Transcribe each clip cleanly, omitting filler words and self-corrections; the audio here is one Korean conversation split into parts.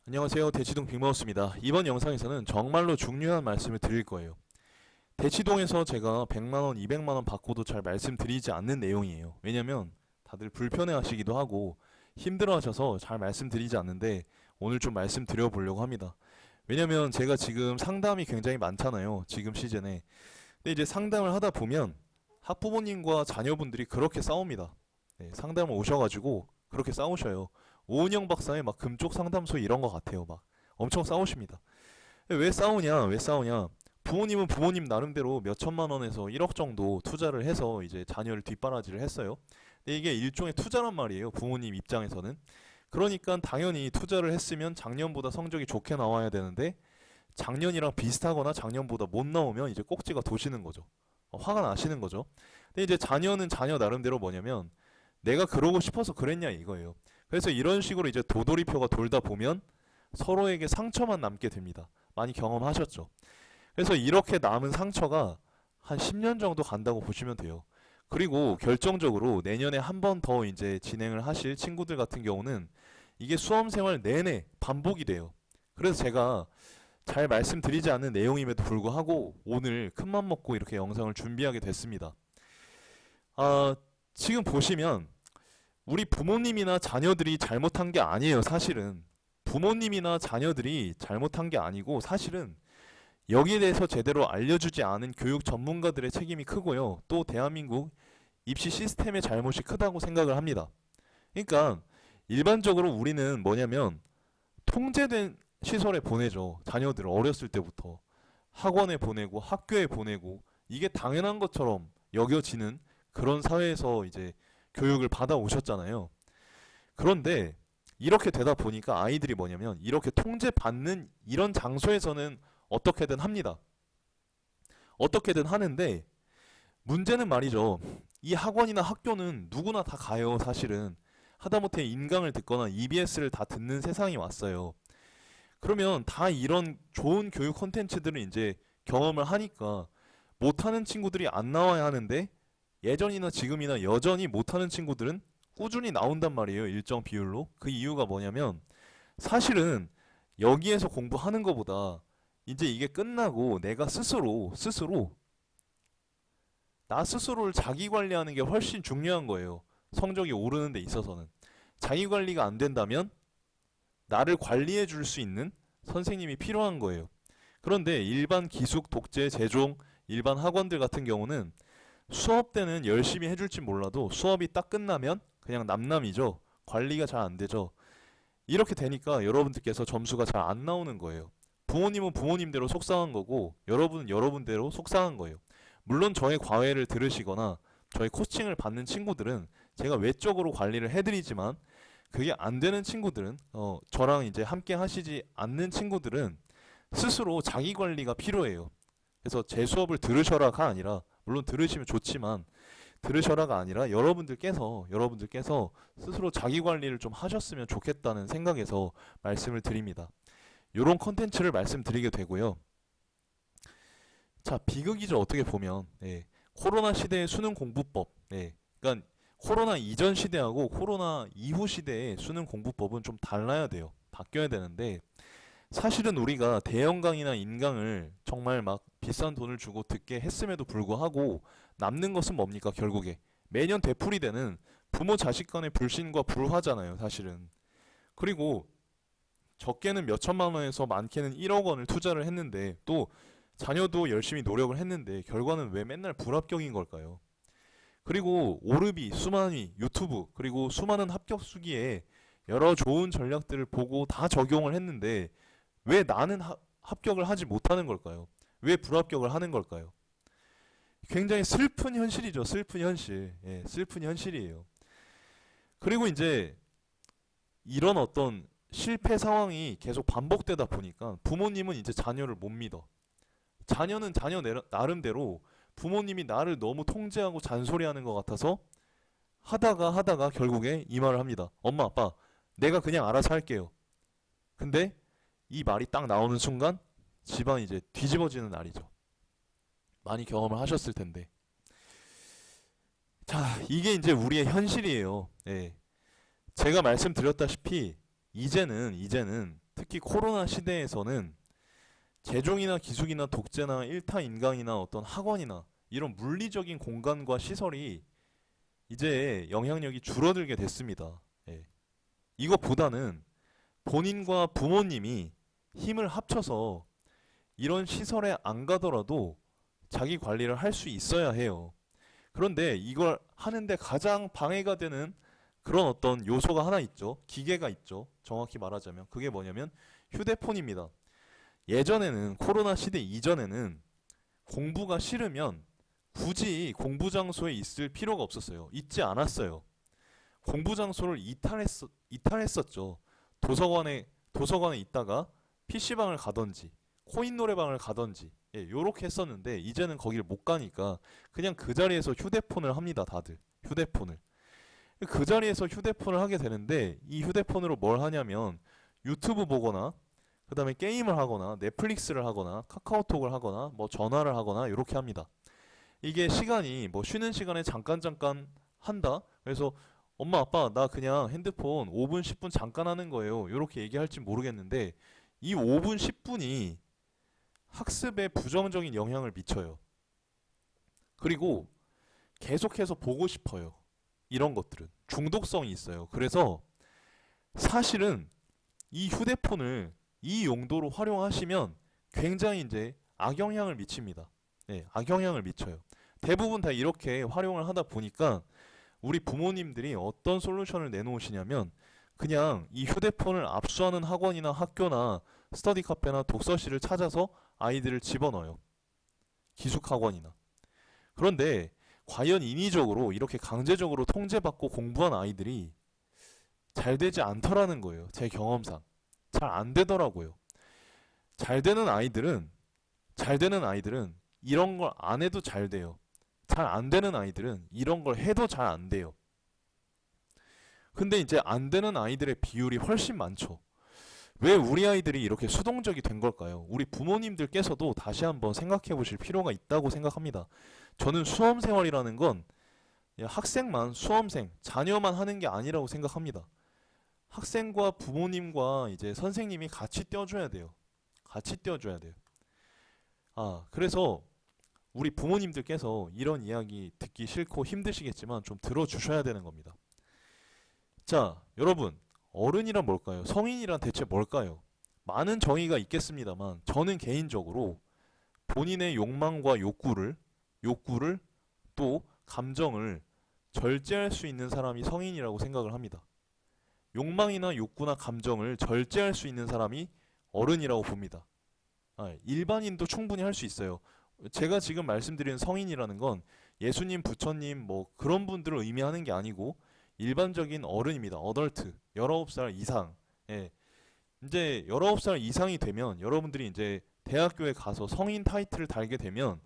안녕하세요. 대치동 빅마우스입니다. 이번 영상에서는 정말로 중요한 말씀을 드릴 거예요. 대치동에서 제가 100만원, 200만원 받고도 잘 말씀드리지 않는 내용이에요. 왜냐면 다들 불편해 하시기도 하고 힘들어 하셔서 잘 말씀드리지 않는데 오늘 좀 말씀드려 보려고 합니다. 왜냐면 제가 지금 상담이 굉장히 많잖아요. 지금 시즌에. 근데 이제 상담을 하다 보면 학부모님과 자녀분들이 그렇게 싸웁니다. 네, 상담을 오셔가지고 그렇게 싸우셔요. 오은영 박사의 막 금쪽 상담소 이런 거 같아요. 막 엄청 싸우십니다. 왜 싸우냐? 왜 싸우냐? 부모님은 부모님 나름대로 몇 천만 원에서 1억 정도 투자를 해서 이제 자녀를 뒷바라지를 했어요. 근데 이게 일종의 투자란 말이에요. 부모님 입장에서는. 그러니까 당연히 투자를 했으면 작년보다 성적이 좋게 나와야 되는데 작년이랑 비슷하거나 작년보다 못 나오면 이제 꼭지가 도시는 거죠. 화가 나시는 거죠. 근데 이제 자녀는 자녀 나름대로 뭐냐면 내가 그러고 싶어서 그랬냐 이거예요. 그래서 이런 식으로 이제 도돌이표가 돌다 보면 서로에게 상처만 남게 됩니다. 많이 경험하셨죠. 그래서 이렇게 남은 상처가 한 10년 정도 간다고 보시면 돼요. 그리고 결정적으로 내년에 한 번 더 이제 진행을 하실 친구들 같은 경우는 이게 수험 생활 내내 반복이 돼요. 그래서 제가 잘 말씀드리지 않는 내용임에도 불구하고 오늘 큰맘 먹고 이렇게 영상을 준비하게 됐습니다. 아, 지금 보시면 우리 부모님이나 자녀들이 잘못한 게 아니에요, 사실은. 부모님이나 자녀들이 잘못한 게 아니고 사실은 여기에 대해서 제대로 알려주지 않은 교육 전문가들의 책임이 크고요. 또 대한민국 입시 시스템의 잘못이 크다고 생각을 합니다. 그러니까 일반적으로 우리는 뭐냐면 통제된 시설에 보내죠. 자녀들을 어렸을 때부터. 학원에 보내고 학교에 보내고 이게 당연한 것처럼 여겨지는 그런 사회에서 이제 교육을 받아 오셨잖아요. 그런데 이렇게 되다 보니까 아이들이 뭐냐면 이렇게 통제받는 이런 장소에서는 어떻게든 합니다. 어떻게든 하는데 문제는 말이죠. 이 학원이나 학교는 누구나 다 가요, 사실은. 하다못해 인강을 듣거나 EBS를 다 듣는 세상이 왔어요. 그러면 다 이런 좋은 교육 콘텐츠들을 이제 경험을 하니까 못하는 친구들이 안 나와야 하는데 예전이나 지금이나 여전히 못하는 친구들은 꾸준히 나온단 말이에요. 일정 비율로. 그 이유가 뭐냐면 사실은 여기에서 공부하는 것보다 이제 이게 끝나고 내가 스스로 나 스스로를 자기 관리하는 게 훨씬 중요한 거예요. 성적이 오르는 데 있어서는. 자기 관리가 안 된다면 나를 관리해 줄 수 있는 선생님이 필요한 거예요. 그런데 일반 기숙, 독재, 재종, 일반 학원들 같은 경우는 수업 때는 열심히 해줄지 몰라도 수업이 딱 끝나면 그냥 남남이죠. 관리가 잘 안 되죠. 이렇게 되니까 여러분들께서 점수가 잘 안 나오는 거예요. 부모님은 부모님대로 속상한 거고 여러분은 여러분대로 속상한 거예요. 물론 저의 과외를 들으시거나 저의 코칭을 받는 친구들은 제가 외적으로 관리를 해드리지만 그게 안 되는 친구들은 저랑 이제 함께 하시지 않는 친구들은 스스로 자기 관리가 필요해요. 그래서 제 수업을 들으셔라가 아니라 물론 들으시면 좋지만 들으셔라가 아니라 여러분들께서 스스로 자기 관리를 좀 하셨으면 좋겠다는 생각에서 말씀을 드립니다. 요런 컨텐츠를 말씀드리게 되고요. 자, 비극이죠. 어떻게 보면. 예. 코로나 시대의 수능 공부법. 예. 그러니까 코로나 이전 시대하고 코로나 이후 시대의 수능 공부법은 좀 달라야 돼요. 바뀌어야 되는데 사실은 우리가 대형 강의나 인강을 정말 막 비싼 돈을 주고 듣게 했음에도 불구하고 남는 것은 뭡니까 결국에 매년 되풀이되는 부모 자식 간의 불신과 불화잖아요, 사실은. 그리고 적게는 몇 천만 원에서 많게는 1억 원을 투자를 했는데 또 자녀도 열심히 노력을 했는데 결과는 왜 맨날 불합격인 걸까요? 그리고 오르비, 수만위, 유튜브 그리고 수많은 합격 수기에 여러 좋은 전략들을 보고 다 적용을 했는데 왜 나는 합격을 하지 못하는 걸까요? 왜 불합격을 하는 걸까요? 굉장히 슬픈 현실이죠. 슬픈 현실. 예, 슬픈 현실이에요. 그리고 이제 이런 어떤 실패 상황이 계속 반복되다 보니까 부모님은 이제 자녀를 못 믿어. 자녀는 자녀 나름대로 부모님이 나를 너무 통제하고 잔소리하는 것 같아서 하다가 결국에 이 말을 합니다. 엄마, 아빠, 내가 그냥 알아서 할게요. 근데 이 말이 딱 나오는 순간 집안이 이제 뒤집어지는 날이죠. 많이 경험을 하셨을 텐데. 자, 이게 이제 우리의 현실이에요. 예. 제가 말씀드렸다시피 이제는 특히 코로나 시대에서는 재종이나 기숙이나 독재나 일타 인강이나 어떤 학원이나 이런 물리적인 공간과 시설이 이제 영향력이 줄어들게 됐습니다. 예. 이것보다는 본인과 부모님이 힘을 합쳐서 이런 시설에 안 가더라도 자기 관리를 할 수 있어야 해요. 그런데 이걸 하는데 가장 방해가 되는 그런 어떤 요소가 하나 있죠. 기계가 있죠. 정확히 말하자면 그게 뭐냐면 휴대폰입니다. 예전에는 코로나 시대 이전에는 공부가 싫으면 굳이 공부 장소에 있을 필요가 없었어요. 있지 않았어요. 공부 장소를 이탈했었죠. 도서관에 있다가 PC방을 가던지 코인 노래방을 가던지 요렇게 했었는데 이제는 거기를 못 가니까 그냥 그 자리에서 휴대폰을 합니다. 다들 휴대폰을. 그 자리에서 휴대폰을 하게 되는데 이 휴대폰으로 뭘 하냐면 유튜브 보거나 그 다음에 게임을 하거나 넷플릭스를 하거나 카카오톡을 하거나 뭐 전화를 하거나 이렇게 합니다. 이게 시간이 뭐 쉬는 시간에 잠깐 한다. 그래서 엄마 아빠 나 그냥 핸드폰 5분 10분 잠깐 하는 거예요. 이렇게 얘기할지 모르겠는데 이 5분 10분이 학습에 부정적인 영향을 미쳐요. 그리고 계속해서 보고 싶어요. 이런 것들은 중독성이 있어요. 그래서 사실은 이 휴대폰을 이 용도로 활용하시면 굉장히 이제 악영향을 미칩니다. 네, 악영향을 미쳐요. 대부분 다 이렇게 활용을 하다 보니까 우리 부모님들이 어떤 솔루션을 내놓으시냐면 그냥 이 휴대폰을 압수하는 학원이나 학교나 스터디 카페나 독서실을 찾아서 아이들을 집어넣어요. 기숙학원이나. 그런데 과연 인위적으로 이렇게 강제적으로 통제받고 공부한 아이들이 잘 되지 않더라는 거예요. 제 경험상. 잘 안 되더라고요. 잘 되는 아이들은 이런 걸 안 해도 잘 돼요. 잘 안 되는 아이들은 이런 걸 해도 잘 안 돼요. 근데 이제 안 되는 아이들의 비율이 훨씬 많죠. 왜 우리 아이들이 이렇게 수동적이 된 걸까요? 우리 부모님들께서도 다시 한번 생각해 보실 필요가 있다고 생각합니다. 저는 수험 생활이라는 건 학생만, 수험생, 자녀만 하는 게 아니라고 생각합니다. 학생과 부모님과 이제 선생님이 같이 떼어줘야 돼요. 같이 떼어줘야 돼요. 그래서 우리 부모님들께서 이런 이야기 듣기 싫고 힘드시겠지만 좀 들어주셔야 되는 겁니다. 자, 여러분, 어른이란 뭘까요? 성인이란 대체 뭘까요? 많은 정의가 있겠습니다만 저는 개인적으로 본인의 욕망과 욕구를 또 감정을 절제할 수 있는 사람이 성인이라고 생각을 합니다. 욕망이나 욕구나 감정을 절제할 수 있는 사람이 어른이라고 봅니다. 일반인도 충분히 할 수 있어요. 제가 지금 말씀드리는 성인이라는 건 예수님, 부처님 뭐 그런 분들을 의미하는 게 아니고 일반적인 어른입니다. 어덜트, 19살 이상. 예. 이제 19살 이상이 되면 여러분들이 이제 대학교에 가서 성인 타이틀을 달게 되면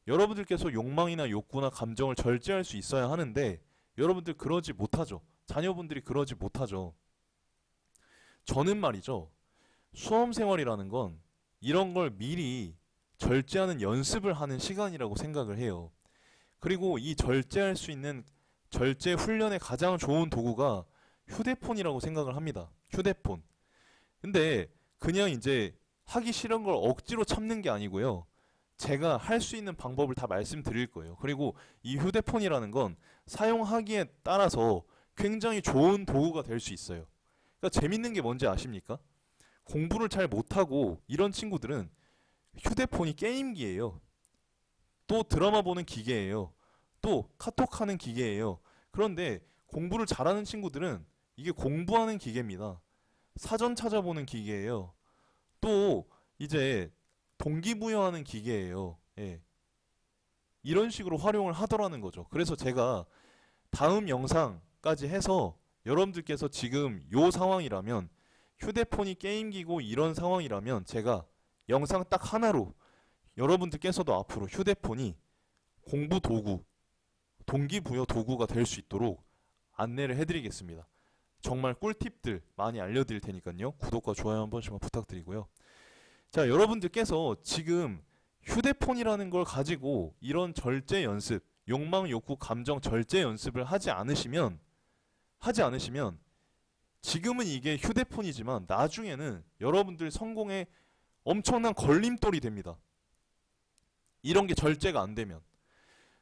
여러분들께서 욕망이나 욕구나 감정을 절제할 수 있어야 하는데 여러분들 그러지 못하죠. 자녀분들이 그러지 못하죠. 저는 말이죠. 수험 생활이라는 건 이런 걸 미리 절제하는 연습을 하는 시간이라고 생각을 해요. 그리고 이 절제할 수 있는 절제 훈련의 가장 좋은 도구가 휴대폰이라고 생각을 합니다. 휴대폰. 근데 그냥 이제 하기 싫은 걸 억지로 참는 게 아니고요. 제가 할 수 있는 방법을 다 말씀드릴 거예요. 그리고 이 휴대폰이라는 건 사용하기에 따라서 굉장히 좋은 도구가 될 수 있어요. 그러니까 재밌는 게 뭔지 아십니까? 공부를 잘 못하고 이런 친구들은 휴대폰이 게임기예요. 또 드라마 보는 기계예요. 또 카톡하는 기계예요. 그런데 공부를 잘하는 친구들은 이게 공부하는 기계입니다. 사전 찾아보는 기계예요. 또 이제 동기부여하는 기계예요. 예. 이런 식으로 활용을 하더라는 거죠. 그래서 제가 다음 영상까지 해서 여러분들께서 지금 요 상황이라면 휴대폰이 게임기고 이런 상황이라면 제가 영상 딱 하나로 여러분들께서도 앞으로 휴대폰이 공부 도구, 동기부여 도구가 될 수 있도록 안내를 해드리겠습니다. 정말 꿀팁들 많이 알려드릴 테니까요. 구독과 좋아요 한 번씩만 부탁드리고요. 자, 여러분들께서 지금 휴대폰이라는 걸 가지고 이런 절제 연습, 욕망, 욕구, 감정 절제 연습을 하지 않으시면 지금은 이게 휴대폰이지만 나중에는 여러분들 성공에 엄청난 걸림돌이 됩니다. 이런 게 절제가 안 되면.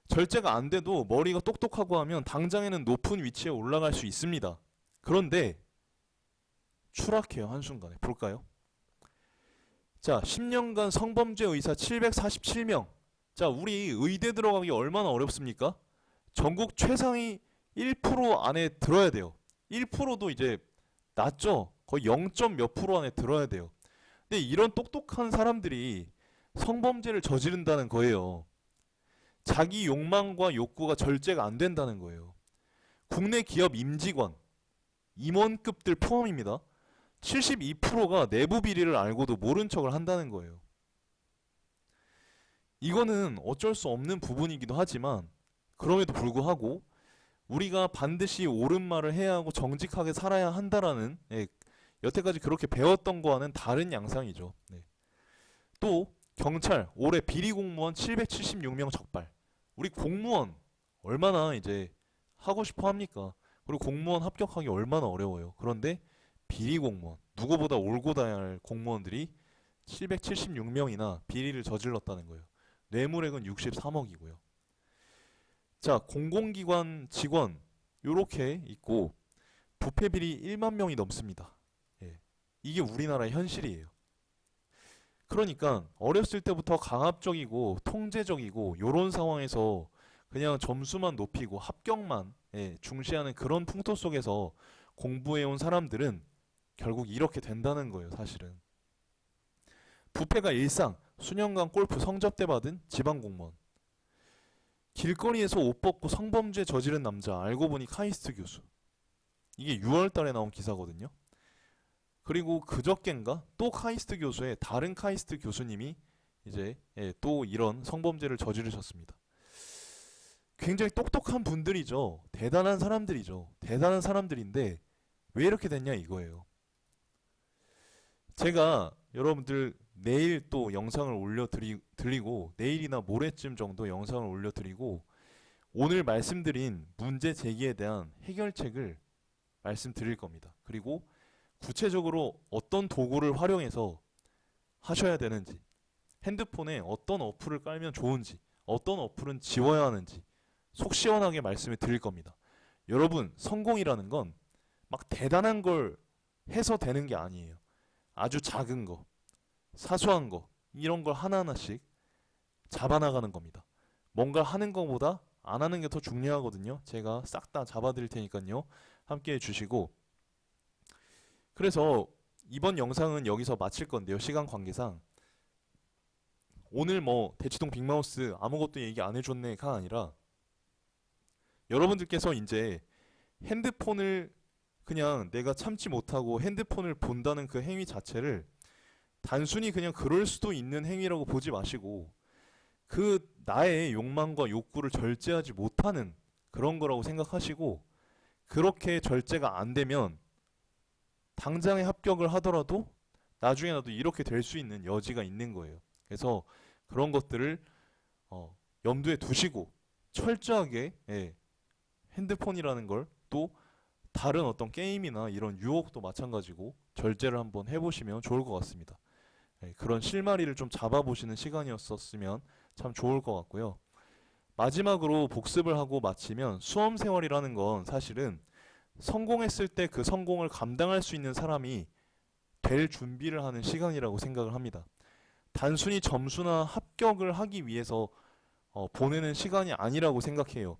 절제가 안 돼도 머리가 똑똑하고 하면 당장에는 높은 위치에 올라갈 수 있습니다. 그런데 추락해요, 한순간에. 볼까요? 자, 10년간 성범죄 의사 747명. 자, 우리 의대 들어가기 얼마나 어렵습니까? 전국 최상위 1% 안에 들어야 돼요. 1%도 이제 낮죠? 거의 0. 몇 프로 안에 들어야 돼요. 근데 이런 똑똑한 사람들이 성범죄를 저지른다는 거예요. 자기 욕망과 욕구가 절제가 안 된다는 거예요. 국내 기업 임직원, 임원급들 포함입니다. 72%가 내부 비리를 알고도 모른 척을 한다는 거예요. 이거는 어쩔 수 없는 부분이기도 하지만 그럼에도 불구하고 우리가 반드시 옳은 말을 해야 하고 정직하게 살아야 한다라는, 여태까지 그렇게 배웠던 거와는 다른 양상이죠. 네. 또 경찰 올해 비리 공무원 776명 적발. 우리 공무원 얼마나 이제 하고 싶어 합니까? 그리고 공무원 합격하기 얼마나 어려워요. 그런데 비리 공무원, 누구보다 올고 다야 할 공무원들이 776명이나 비리를 저질렀다는 거예요. 뇌물액은 63억이고요. 자, 공공기관 직원 요렇게 있고 부패 비리 1만 명이 넘습니다. 예. 이게 우리나라의 현실이에요. 그러니까 어렸을 때부터 강압적이고 통제적이고 요런 상황에서 그냥 점수만 높이고 합격만 중시하는 그런 풍토 속에서 공부해온 사람들은 결국 이렇게 된다는 거예요, 사실은. 부패가 일상, 수년간 골프 성접대 받은 지방공무원. 길거리에서 옷 벗고 성범죄 저지른 남자, 알고 보니 카이스트 교수. 이게 6월 달에 나온 기사거든요. 그리고 그저껜가 또 카이스트 교수의 다른 카이스트 교수님이 이제 또 이런 성범죄를 저지르셨습니다. 굉장히 똑똑한 분들이죠. 대단한 사람들이죠. 대단한 사람들인데 왜 이렇게 됐냐 이거예요. 제가 여러분들 내일 또 영상을 올려드리고 내일이나 모레쯤 정도 영상을 올려드리고 오늘 말씀드린 문제 제기에 대한 해결책을 말씀드릴 겁니다. 그리고 구체적으로 어떤 도구를 활용해서 하셔야 되는지, 핸드폰에 어떤 어플을 깔면 좋은지, 어떤 어플은 지워야 하는지 속 시원하게 말씀을 드릴 겁니다. 여러분, 성공이라는 건 막 대단한 걸 해서 되는 게 아니에요. 아주 작은 거, 사소한 거, 이런 걸 하나하나씩 잡아나가는 겁니다. 뭔가 하는 것보다 안 하는 게 더 중요하거든요. 제가 싹 다 잡아드릴 테니까요. 함께 해주시고. 그래서 이번 영상은 여기서 마칠 건데요. 시간 관계상. 오늘 뭐 대치동 빅마우스 아무것도 얘기 안 해줬네가 아니라 여러분들께서 이제 핸드폰을 그냥 내가 참지 못하고 핸드폰을 본다는 그 행위 자체를 단순히 그냥 그럴 수도 있는 행위라고 보지 마시고 그 나의 욕망과 욕구를 절제하지 못하는 그런 거라고 생각하시고 그렇게 절제가 안 되면 당장에 합격을 하더라도 나중에 나도 이렇게 될 수 있는 여지가 있는 거예요. 그래서 그런 것들을 염두에 두시고 철저하게 핸드폰이라는 걸 또 다른 어떤 게임이나 이런 유혹도 마찬가지고 절제를 한번 해보시면 좋을 것 같습니다. 그런 실마리를 좀 잡아보시는 시간이었었으면 참 좋을 것 같고요. 마지막으로 복습을 하고 마치면 수험생활이라는 건 사실은 성공했을 때 그 성공을 감당할 수 있는 사람이 될 준비를 하는 시간이라고 생각을 합니다. 단순히 점수나 합격을 하기 위해서 보내는 시간이 아니라고 생각해요.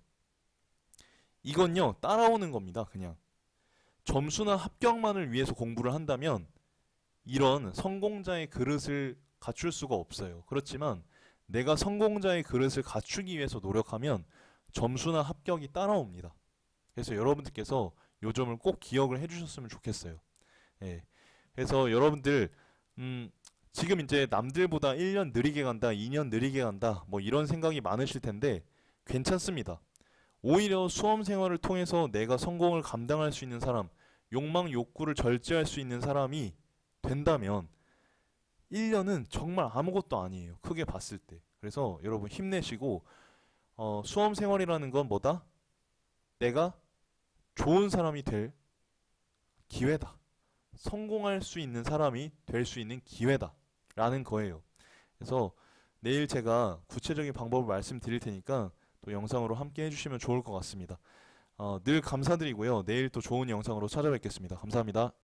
이건요, 따라오는 겁니다. 그냥 점수나 합격만을 위해서 공부를 한다면 이런 성공자의 그릇을 갖출 수가 없어요. 그렇지만 내가 성공자의 그릇을 갖추기 위해서 노력하면 점수나 합격이 따라옵니다. 그래서 여러분들께서 요 점을 꼭 기억을 해주셨으면 좋겠어요. 그래서 여러분들 지금 이제 남들보다 1년 느리게 간다, 2년 느리게 간다, 뭐 이런 생각이 많으실 텐데 괜찮습니다. 오히려 수험 생활을 통해서 내가 성공을 감당할 수 있는 사람, 욕망, 욕구를 절제할 수 있는 사람이 된다면 1년은 정말 아무것도 아니에요. 크게 봤을 때. 그래서 여러분 힘내시고 수험 생활이라는 건 뭐다? 내가 좋은 사람이 될 기회다. 성공할 수 있는 사람이 될 수 있는 기회다. 라는 거예요. 그래서 내일 제가 구체적인 방법을 말씀드릴 테니까 또 영상으로 함께 해주시면 좋을 것 같습니다. 늘 감사드리고요. 내일 또 좋은 영상으로 찾아뵙겠습니다. 감사합니다.